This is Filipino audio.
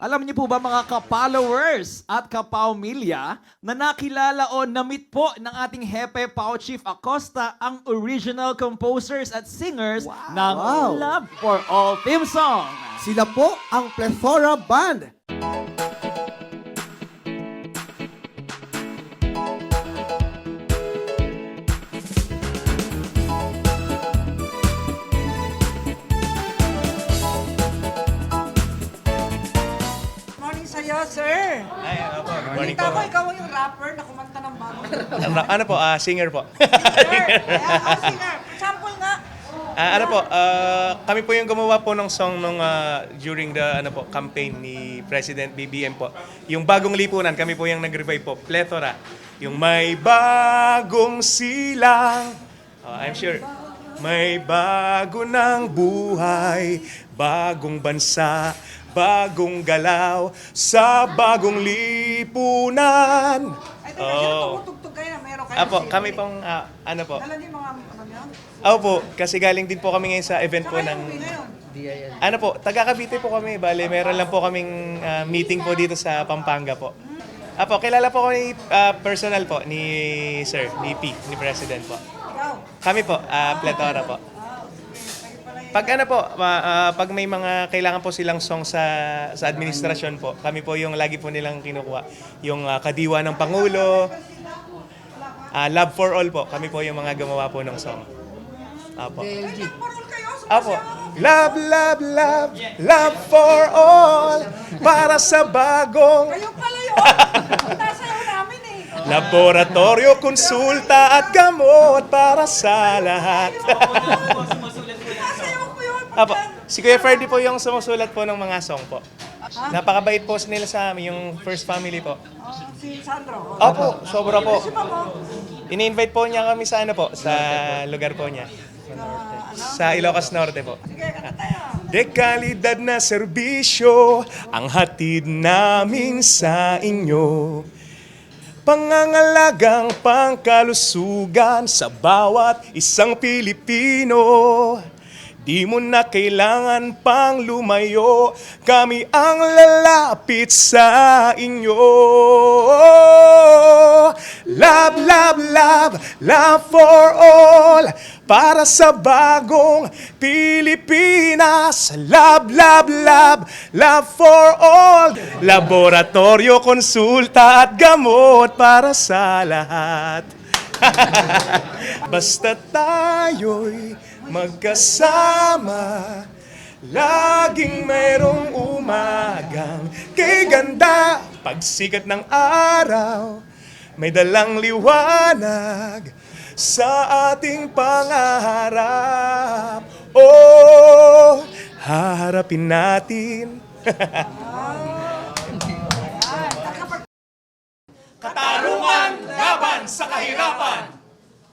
Alam niyo po ba mga ka-followers at ka-paumilya na nakilala o na-meet po ng ating Hepe Pao Chief Acosta ang original composers at singers ng Wow. Love for All theme song. Sila po ang Plethora Band. Morning sa'yo, sir. Ay, ano po, good morning Kita po. ko, ikaw yung rapper na kumanta ng bago. Ano po, singer po. Singer. Singer. Sample nga. Ano po, kami po yung gumawa po ng song nung during the campaign ni President BBM po. Yung bagong lipunan, kami po yung nag-revive po, Plethora. Yung may bagong silang, I'm sure, may bago ng buhay, bagong bansa, bagong galaw, sa bagong lipunan. Ay, teka, sino tumutugtog kayo? Meron kayo? Apo, kami pong, ano po, Dala niyo yung mga ano niyo? po, kasi galing din po kami ngayon sa event po Saka ng... yung uwi ngayon. Ano po, taga Cavite po kami. Bale, meron lang po kaming meeting po dito sa Pampanga po. Apo, kilala po ko ni personal po ni Sir, ni P, ni President po. Ikaw. Kami po, Plethora po. Pag ano po, pag may mga kailangan po silang song sa administrasyon po, kami po yung lagi po nilang kinukuha. Yung Kadiwa ng Pangulo, Love for All po, kami po yung mga gumawa po ng song. Apo. Ay, nagparol kayo. Apo. Love, love, love, love for all, para sa bagong Kayo pala yun. Nasayaw namin eh. laboratorio, konsulta at gamot para sa lahat. Nasayaw ko yun. Apo, si Kuya Ferdy po yung sumusulat po ng mga song po. Napakabait po nila sa amin, yung first family po. Si Sandro. Opo, sobra po. Si Mamo. Ini-invite po niya kami sa ano po, sa lugar po niya. Sa Ilocos Norte po. Sige, kanta tayo. Dekalidad na serbisyo ang hatid namin sa inyo. Pangangalagang pangkalusugan sa bawat isang Pilipino. Di mo na kailangan pang lumayo, kami ang lalapit sa inyo. Love, love, love, love for all, para sa bagong Pilipinas. Love, love, love, love for all, laboratorio, konsulta at gamot para sa lahat. Basta tayo'y magkasama, laging mayroong umagang kay ganda. Pagsikat ng araw, may dalang liwanag sa ating pangarap. Oh, haharapin natin